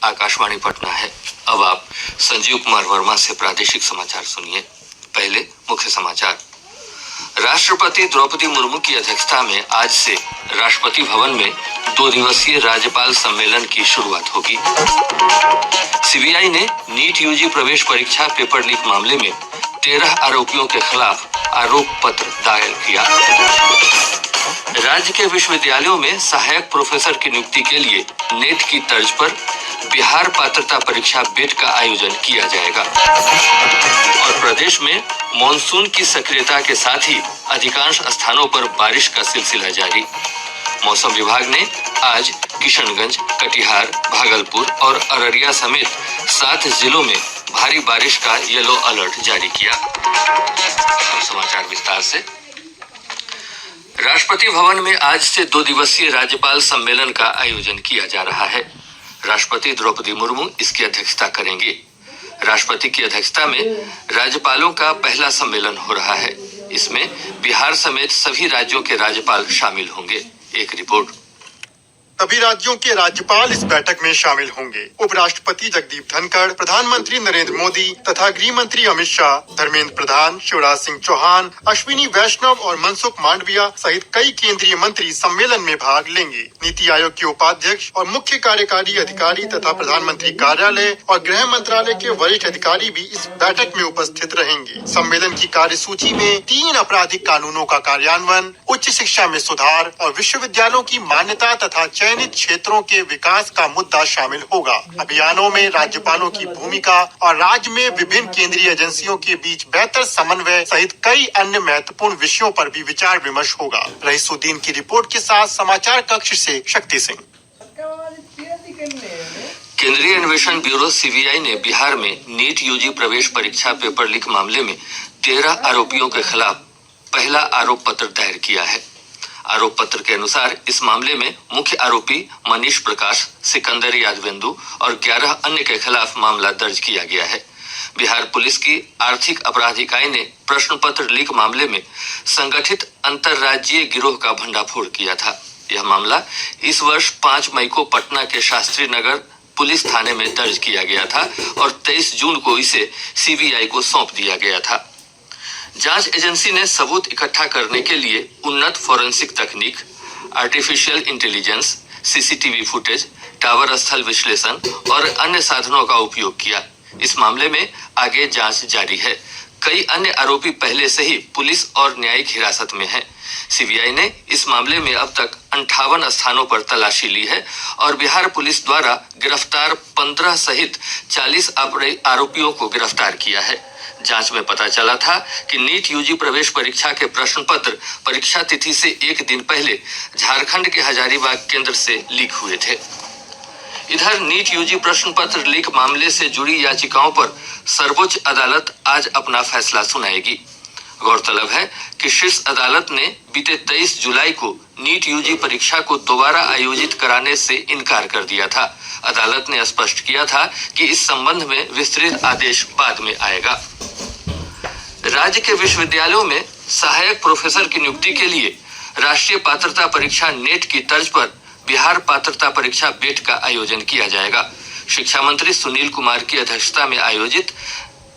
आकाशवाणी पटना है। अब आप संजीव कुमार वर्मा से प्रादेशिक समाचार सुनिए। पहले मुख्य समाचार। राष्ट्रपति द्रौपदी मुर्मू की अध्यक्षता में आज से राष्ट्रपति भवन में 2 दिवसीय राज्यपाल सम्मेलन की शुरुआत होगी। सीबीआई ने नीट यूजी प्रवेश परीक्षा पेपर लीक मामले में 13 आरोपियों के खिलाफ आरोप पत्र दायर किया। राज्य के विश्वविद्यालयों में सहायक प्रोफेसर की नियुक्ति के लिए नेट की तर्ज पर बिहार पात्रता परीक्षा बेट का आयोजन किया जाएगा। और प्रदेश में मॉनसून की सक्रियता के साथ ही अधिकांश स्थानों पर बारिश का सिलसिला जारी। मौसम विभाग ने आज किशनगंज, कटिहार, भागलपुर और अररिया समेत 7 जिलों में भारी बारिश का येलो अलर्ट जारी किया। समाचार विस्तार से। राष्ट्रपति भवन में आज से 2 दिवसीय राज्यपाल सम्मेलन का आयोजन किया जा रहा है। राष्ट्रपति द्रौपदी मुर्मू इसकी अध्यक्षता करेंगे। राष्ट्रपति की अध्यक्षता में राज्यपालों का पहला सम्मेलन हो रहा है। इसमें बिहार समेत सभी राज्यों के राज्यपाल शामिल होंगे। एक रिपोर्ट। सभी राज्यों के राज्यपाल इस बैठक में शामिल होंगे। उपराष्ट्रपति जगदीप धनखड़, प्रधानमंत्री नरेंद्र मोदी तथा गृह मंत्री अमित शाह, धर्मेंद्र प्रधान, शिवराज सिंह चौहान, अश्विनी वैष्णव और मनसुख मांडविया सहित कई केंद्रीय मंत्री सम्मेलन में भाग लेंगे। नीति आयोग के उपाध्यक्ष और मुख्य कार्यकारी अधिकारी तथा प्रधानमंत्री कार्यालय और गृह मंत्रालय के वरिष्ठ अधिकारी भी इस बैठक में उपस्थित रहेंगे। सम्मेलन की कार्यसूची में 3 आपराधिक कानूनों का कार्यान्वयन, उच्च शिक्षा में सुधार और विश्वविद्यालयों की मान्यता तथा चयनित क्षेत्रों के विकास का मुद्दा शामिल होगा। अभियानों में राज्यपालों की भूमिका और राज्य में विभिन्न केंद्रीय एजेंसियों के बीच बेहतर समन्वय सहित कई अन्य महत्वपूर्ण विषयों पर भी विचार विमर्श होगा। रईसुद्दीन की रिपोर्ट के साथ समाचार कक्ष से शक्ति सिंह। केंद्रीय अन्वेषण ब्यूरो सीबीआई ने बिहार में नीट यूजी प्रवेश परीक्षा पेपर लीक मामले में 13 आरोपियों के खिलाफ पहला आरोप पत्र दायर किया है। आरोप पत्र के अनुसार इस मामले में मुख्य आरोपी मनीष प्रकाश, सिकंदर यादवेंदु और 11 अन्य के खिलाफ मामला दर्ज किया गया है। बिहार पुलिस की आर्थिक अपराध इकाई ने प्रश्न पत्र लीक मामले में संगठित अंतरराज्यीय गिरोह का भंडाफोड़ किया था। यह मामला इस वर्ष 5 मई को पटना के शास्त्री नगर पुलिस थाने में दर्ज किया गया था और 23 जून को इसे सीबीआई को सौंप दिया गया था। जांच एजेंसी ने सबूत इकट्ठा करने के लिए उन्नत फोरेंसिक तकनीक, artificial intelligence, CCTV footage, tower स्थल विश्लेषण और अन्य साधनों का उपयोग किया। इस मामले में आगे जांच जारी है। कई अन्य आरोपी पहले से ही पुलिस और न्यायिक हिरासत में हैं। सीबीआई ने इस मामले में अब तक 58 स्थानों पर तलाशी ली है और बिहार पुलिस द्वारा गिरफ्तार 15 सहित 40 आरोपियों को गिरफ्तार किया है। जांच में पता चला था कि नीट यूजी प्रवेश परीक्षा के प्रश्न पत्र परीक्षा तिथि से 1 दिन पहले झारखंड के हजारीबाग केंद्र से लीक हुए थे। इधर नीट यूजी प्रश्न पत्र लीक मामले से जुड़ी याचिकाओं पर सर्वोच्च अदालत आज अपना फैसला सुनाएगी। गौरतलब है कि शीर्ष अदालत ने बीते 23 जुलाई को नीट यूजी परीक्षा को दोबारा आयोजित कराने से इनकार कर दिया था। अदालत ने स्पष्ट किया था कि इस संबंध में विस्तृत आदेश बाद में आएगा। राज्य के विश्वविद्यालयों में सहायक प्रोफेसर की नियुक्ति के लिए राष्ट्रीय पात्रता परीक्षा नेट की तर्ज पर बिहार पात्रता परीक्षा बेट का आयोजन किया जाएगा। शिक्षा मंत्री सुनील कुमार की अध्यक्षता में आयोजित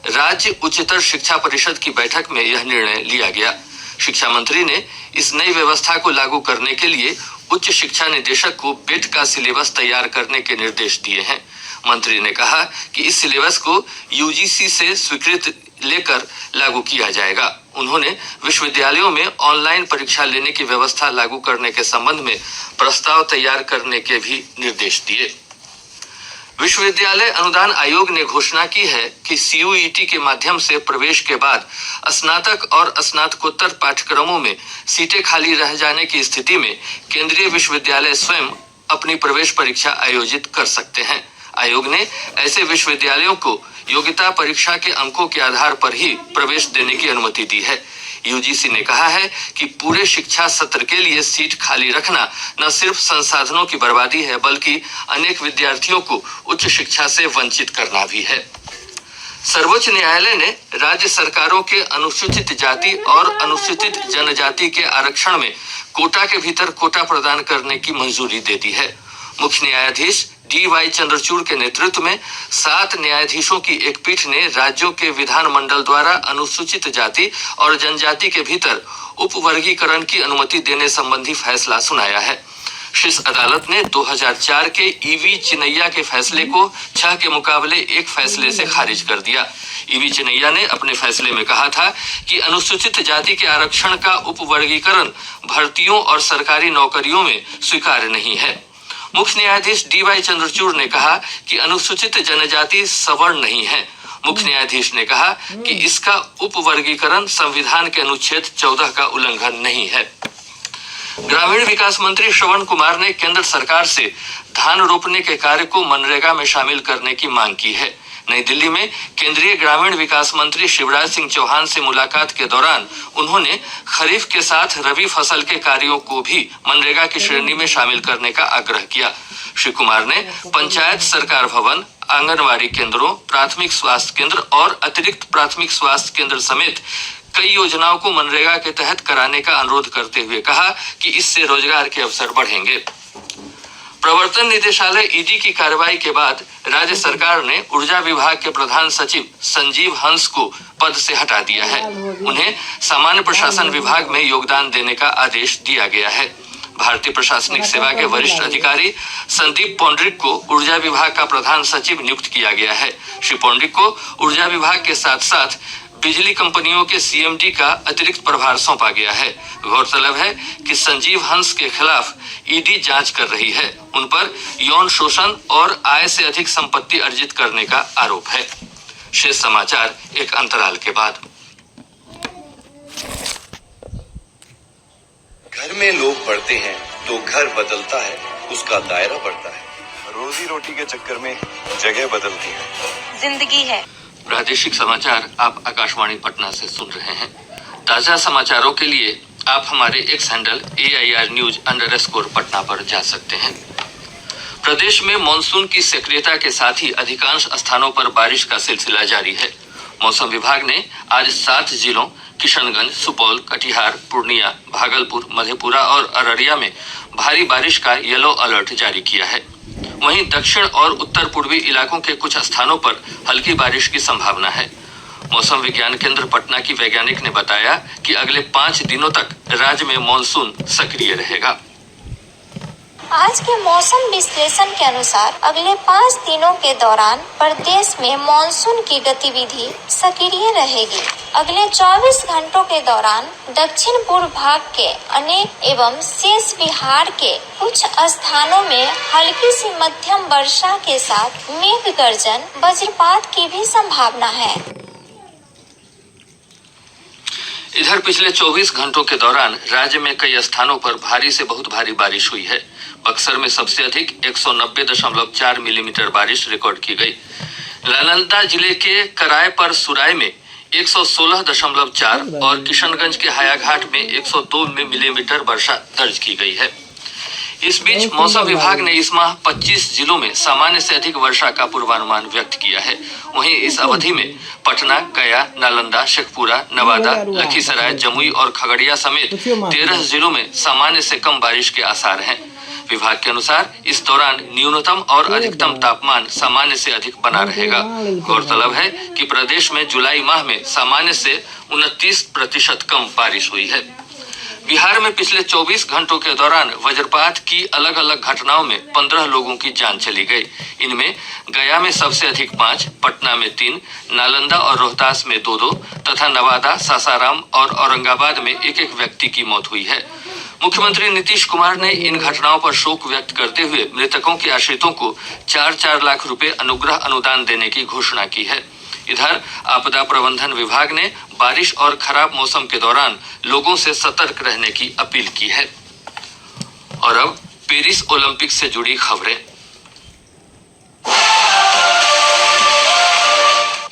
राज्य उच्चतर शिक्षा परिषद की बैठक में यह निर्णय लिया गया। शिक्षा मंत्री ने इस नई व्यवस्था को लागू करने के लिए उच्च शिक्षा निदेशक को बेट का सिलेबस तैयार करने के निर्देश दिए हैं। मंत्री ने कहा कि इस सिलेबस को यूजीसी से स्वीकृति लेकर लागू किया जाएगा। उन्होंने विश्वविद्यालयों में ऑनलाइन परीक्षा लेने की व्यवस्था लागू करने के संबंध में प्रस्ताव तैयार करने के भी निर्देश दिए। विश्वविद्यालय अनुदान आयोग ने घोषणा की है कि सीयूईटी के माध्यम से प्रवेश के बाद स्नातक और स्नातकोत्तर पाठ्यक्रमों में सीटें खाली रह जाने की स्थिति में केंद्रीय विश्वविद्यालय स्वयं अपनी प्रवेश परीक्षा आयोजित कर सकते हैं। आयोग ने ऐसे विश्वविद्यालयों को योग्यता परीक्षा के अंकों के आधार पर ही प्रवेश देने की अनुमति दी है। यूजीसी ने कहा है कि पूरे शिक्षा सत्र के लिए सीट खाली रखना न सिर्फ संसाधनों की बर्बादी है बल्कि अनेक विद्यार्थियों को उच्च शिक्षा से वंचित करना भी है। सर्वोच्च न्यायालय ने राज्य सरकारों के अनुसूचित जाति और अनुसूचित जनजाति के आरक्षण में कोटा के भीतर कोटा प्रदान करने की मंजूरी दे दी है। मुख्य न्यायाधीश DY चंद्रचूड़ के नेतृत्व में 7 न्यायाधीशों की एक पीठ ने राज्यों के विधानमंडल द्वारा अनुसूचित जाति और जनजाति के भीतर उपवर्गीकरण की अनुमति देने संबंधी फैसला सुनाया है। शीर्ष अदालत ने 2004 के EV चिनैया के फैसले को 6 के मुकाबले 1 फैसले से खारिज कर दिया। EV चिनैया ने अपने फैसले में कहा था कि अनुसूचित जाति के आरक्षण का उपवर्गीकरण भर्तियों और सरकारी नौकरियों में स्वीकार्य नहीं है। मुख्य न्यायाधीश DY चंद्रचूड़ ने कहा कि अनुसूचित जनजाति सवर्ण नहीं है। मुख्य न्यायाधीश ने कहा कि इसका उपवर्गीकरण संविधान के अनुच्छेद 14 का उल्लंघन नहीं है। ग्रामीण विकास मंत्री श्रवण कुमार ने केंद्र सरकार से धान रोपने के कार्य को मनरेगा में शामिल करने की मांग की है। नई दिल्ली में केंद्रीय ग्रामीण विकास मंत्री शिवराज सिंह चौहान से मुलाकात के दौरान उन्होंने खरीफ के साथ रबी फसल के कार्यों को भी मनरेगा की श्रेणी में शामिल करने का आग्रह किया। श्री कुमार ने पंचायत सरकार भवन, आंगनबाड़ी केंद्रों, प्राथमिक स्वास्थ्य केंद्र और अतिरिक्त प्राथमिक स्वास्थ्य केंद्र समेत कई योजनाओं को मनरेगा के तहत कराने का अनुरोध करते हुए कहा कि इससे रोजगार के अवसर बढ़ेंगे। प्रवर्तन निदेशालय ED की कार्रवाई के बाद राज्य सरकार ने ऊर्जा विभाग के प्रधान सचिव संजीव हंस को पद से हटा दिया है। उन्हें सामान्य प्रशासन विभाग में योगदान देने का आदेश दिया गया है। भारतीय प्रशासनिक सेवा के वरिष्ठ अधिकारी संदीप पौंड्रिक को ऊर्जा विभाग का प्रधान सचिव नियुक्त किया गया है। श्री पौंड्रिक को ऊर्जा विभाग के साथ साथ बिजली कंपनियों के CMD का अतिरिक्त प्रभार सौंपा गया है। गौरतलब है कि संजीव हंस के खिलाफ ED जांच कर रही है। उन पर यौन शोषण और आय से अधिक संपत्ति अर्जित करने का आरोप है। शेष समाचार एक अंतराल के बाद। घर में लोग बढ़ते हैं तो घर बदलता है, उसका दायरा बढ़ता है। रोजी रोटी के चक्कर में जगह बदलती है। जिंदगी है। प्रादेशिक समाचार आप आकाशवाणी पटना से सुन रहे हैं। ताजा समाचारों के लिए आप हमारे x handle AIR News_ Patna पर जा सकते हैं। प्रदेश में मानसून की सक्रियता के साथ ही अधिकांश स्थानों पर बारिश का सिलसिला जारी है। मौसम विभाग ने आज 7 जिलों किशनगंज, सुपौल, कटिहार, पूर्णिया, भागलपुर, मधेपुरा और अररिया में भारी बारिश का येलो अलर्ट जारी किया है। वहीं दक्षिण और उत्तर पूर्वी इलाकों के कुछ स्थानों पर हल्की बारिश की संभावना है। मौसम विज्ञान केंद्र पटना की वैज्ञानिक ने बताया कि अगले 5 दिनों तक राज्य में मानसून सक्रिय रहेगा। आज के मौसम विश्लेषण के अनुसार अगले 5 दिनों के दौरान प्रदेश में मानसून की गतिविधि सक्रिय रहेगी। अगले 24 घंटों के दौरान दक्षिण पूर्व भाग के अनेक एवं शेष बिहार के कुछ स्थानों में हल्की से मध्यम वर्षा के साथ मेघ गर्जन, वज्रपात की भी संभावना है। इधर पिछले 24 घंटों के दौरान राज्य में कई स्थानों पर भारी से बहुत भारी बारिश हुई है। बक्सर में सबसे अधिक 190.4 मिलीमीटर बारिश रिकॉर्ड की गई। नालंदा जिले के कराय पर सुराय में 116.4 और किशनगंज के हायाघाट में 102 मिलीमीटर वर्षा दर्ज की गई है। इस बीच मौसम विभाग ने इस माह 25 जिलों में सामान्य से अधिक वर्षा का पूर्वानुमान व्यक्त किया है। वहीं इस अवधि में पटना, गया, नालंदा, शेखपुरा, नवादा, लखीसराय, जमुई और खगड़िया समेत 13 जिलों में सामान्य से कम बारिश के आसार हैं। विभाग के अनुसार इस दौरान न्यूनतम और अधिकतम तापमान सामान्य से अधिक बना रहेगा। गौरतलब है कि प्रदेश में जुलाई माह में सामान्य से 29% कम बारिश हुई है। बिहार में पिछले 24 घंटों के दौरान वज्रपात की अलग अलग घटनाओं में 15 लोगों की जान चली गई। इनमें गया में सबसे अधिक 5, पटना में 3, नालंदा और रोहतास में 2-2 तथा नवादा, सासाराम और औरंगाबाद में 1-1 व्यक्ति की मौत हुई है। मुख्यमंत्री नीतीश कुमार ने इन घटनाओं पर शोक व्यक्त करते हुए मृतकों के आश्रितों को 4-4 लाख रुपए अनुग्रह अनुदान देने की घोषणा की है। इधर आपदा प्रबंधन विभाग ने बारिश और खराब मौसम के दौरान लोगों से सतर्क रहने की अपील की है। और अब पेरिस ओलंपिक से जुड़ी खबरें।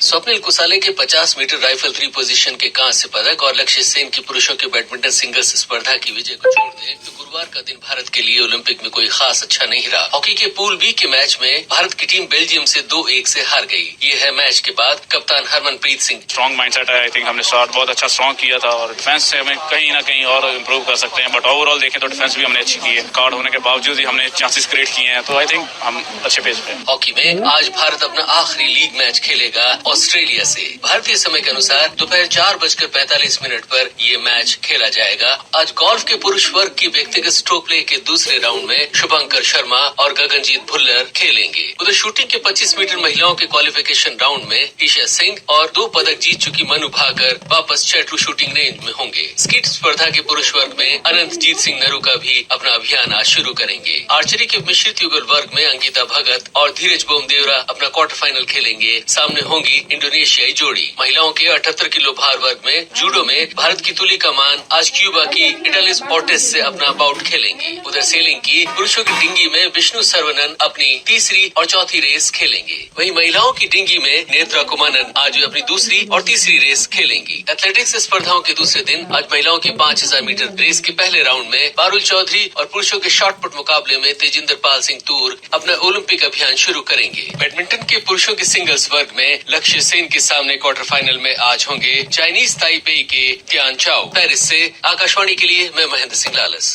स्वप्निल कुसाले के 50 मीटर राइफल 3 पोजीशन के कांस्य पदक और लक्ष्य सेन की पुरुषों के बैडमिंटन सिंगल्स स्पर्धा की विजय को छोड़ दें तो गुरुवार शुक्रवार का दिन भारत के लिए ओलंपिक में कोई खास अच्छा नहीं रहा। हॉकी के पूल बी के मैच में भारत की टीम बेल्जियम से 2-1 से हार गई। ये है मैच के बाद कप्तान हरमनप्रीत सिंह। स्ट्रॉन्ग माइंडसेट है। आई थिंक हमने स्टार्ट बहुत अच्छा स्ट्रॉन्ग किया था और डिफेंस से हमें कहीं ना कहीं और इम्प्रूव कर सकते हैं, बट ओवरऑल देखें तो डिफेंस भी हमने अच्छी की है। कार्ड होने के बावजूद ही हमने चांसेस क्रिएट किए हैं, तो आई थिंक हम अच्छे पेज पे हैं। हॉकी में आज भारत अपना आखिरी लीग मैच खेलेगा ऑस्ट्रेलिया से। भारतीय समय के अनुसार दोपहर 4:45 पर ये मैच खेला जाएगा। आज गोल्फ के पुरुष वर्ग की व्यक्तिगत स्ट्रोक प्ले के दूसरे राउंड में शुभंकर शर्मा और गगनजीत भुल्लर खेलेंगे। उधर शूटिंग के 25 मीटर महिलाओं के क्वालिफिकेशन राउंड में ईशा सिंह और 2 पदक जीत चुकी मनु भाकर वापस चैटू शूटिंग रेंज में होंगे। स्कीट स्पर्धा के पुरुष वर्ग में अनंतजीत सिंह नरूका भी अपना अभियान आज शुरू करेंगे। आर्चरी के मिश्रित युगल वर्ग में अंकिता भगत और धीरज बोमदेवरा अपना क्वार्टर फाइनल खेलेंगे। सामने होंगी इंडोनेशियाई जोड़ी। महिलाओं के 78 किलो भार वर्ग में जूडो में भारत की तुलिका मान आज क्यूबा की इटालिस ऑर्टिस से अपना बाउट खेलेंगी। उधर सेलिंग की पुरुषों की डिंगी में विष्णु सर्वनन अपनी तीसरी और चौथी रेस खेलेंगे। वहीं महिलाओं की डिंगी में नेत्रा कुमानन आज अपनी दूसरी और तीसरी रेस खेलेंगी। एथलेटिक्स स्पर्धाओं के दूसरे दिन आज महिलाओं की 5000 मीटर रेस के पहले राउंड में पारुल चौधरी और पुरुषों के शॉटपुट मुकाबले में तेजिंदर पाल सिंह तूर अपना ओलंपिक अभियान शुरू करेंगे। बैडमिंटन के पुरुषों के सिंगल्स वर्ग में लक्ष्य सेन के सामने क्वार्टर फाइनल में आज होंगे चाइनीज ताइपेई के त्यान चाओ। पेरिस से आकाशवाणी के लिए मैं महेंद्र सिंह लालस।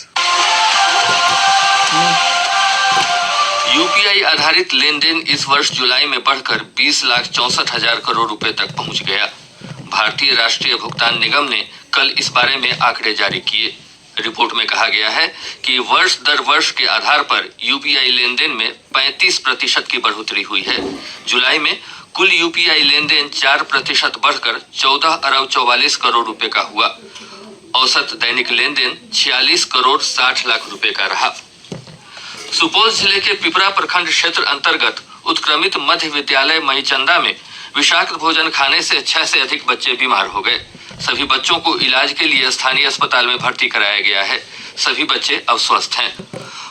यूपीआई आधारित लेन देन इस वर्ष जुलाई में बढ़कर 20,64,000 करोड़ रुपए तक पहुंच गया। भारतीय राष्ट्रीय भुगतान निगम ने कल इस बारे में आंकड़े जारी किए। रिपोर्ट में कहा गया है कि वर्ष दर वर्ष के आधार पर यूपीआई लेन देन में 35% की बढ़ोतरी हुई है। जुलाई में कुल यूपीआई लेन देन 4% बढ़कर 14 अरब 44 करोड़ रुपए का हुआ। औसत दैनिक लेन देन 46 करोड़ 60 लाख रुपए का रहा। सुपौल जिले के पिपरा प्रखंड क्षेत्र अंतर्गत उत्क्रमित मध्य विद्यालय मईचंदा में विषाक्त भोजन खाने से 6 से अधिक बच्चे बीमार हो गए। सभी बच्चों को इलाज के लिए स्थानीय अस्पताल में भर्ती कराया गया है। सभी बच्चे अब स्वस्थ हैं।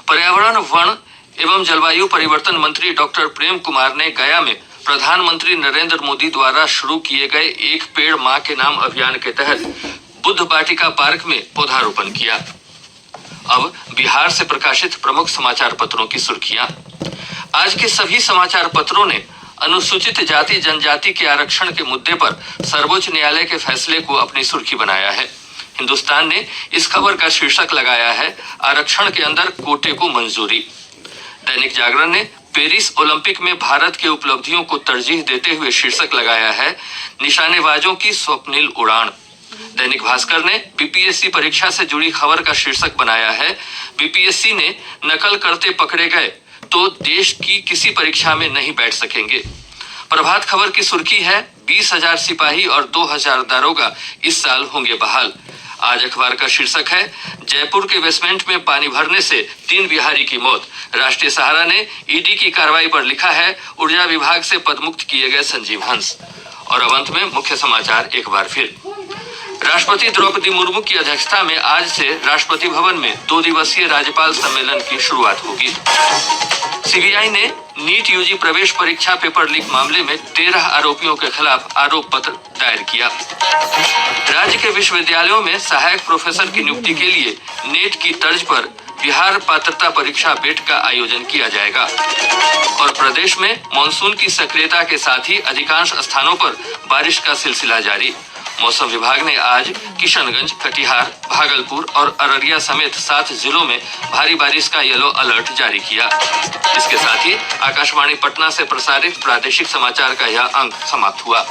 पर्यावरण, वन एवं जलवायु परिवर्तन मंत्री डॉक्टर प्रेम कुमार ने गया में प्रधानमंत्री नरेंद्र मोदी द्वारा शुरू किए गए एक पेड़ मां के नाम अभियान के तहत बुद्ध वाटिका पार्क में पौधारोपण किया। अब बिहार से प्रकाशित प्रमुख समाचार पत्रों की सुर्खियां। आज के सभी समाचार पत्रों ने अनुसूचित जाति जनजाति के आरक्षण के मुद्दे पर सर्वोच्च न्यायालय के फैसले को अपनी सुर्खी बनाया है। हिंदुस्तान ने इस खबर का शीर्षक लगाया है, आरक्षण के अंदर कोटे को मंजूरी। दैनिक जागरण ने पेरिस ओलंपिक में भारत के उपलब्धियों को तरजीह देते हुए शीर्षक लगाया है, निशानेबाजों की स्वप्निल उड़ान। दैनिक भास्कर ने बीपीएससी परीक्षा से जुड़ी खबर का शीर्षक बनाया है, बीपीएससी ने नकल करते पकड़े गए तो देश की किसी परीक्षा में नहीं बैठ सकेंगे। प्रभात खबर की सुर्खी है, 20,000 सिपाही और 2,000 दारोगा इस साल होंगे बहाल। आज अखबार का शीर्षक है, जयपुर के बेसमेंट में पानी भरने से 3 बिहारी की मौत। राष्ट्रीय सहारा ने ईडी की कार्रवाई पर लिखा है, ऊर्जा विभाग से पदमुक्त किए गए संजीव हंस। और अब अंत में मुख्य समाचार एक बार फिर। राष्ट्रपति द्रौपदी मुर्मू की अध्यक्षता में आज से राष्ट्रपति भवन में 2 दिवसीय राज्यपाल सम्मेलन की शुरुआत होगी। सीबीआई ने नीट यूजी प्रवेश परीक्षा पेपर लीक मामले में 13 आरोपियों के खिलाफ आरोप पत्र दायर किया। राज्य के विश्वविद्यालयों में सहायक प्रोफेसर की नियुक्ति के लिए नेट की तर्ज पर बिहार पात्रता परीक्षा बेट का आयोजन किया जाएगा। और प्रदेश में मानसून की सक्रियता के साथ ही अधिकांश स्थानों पर बारिश का सिलसिला जारी। मौसम विभाग ने आज किशनगंज, कटिहार, भागलपुर और अररिया समेत 7 जिलों में भारी बारिश का येलो अलर्ट जारी किया। इसके साथ ही आकाशवाणी पटना से प्रसारित प्रादेशिक समाचार का यह अंक समाप्त हुआ।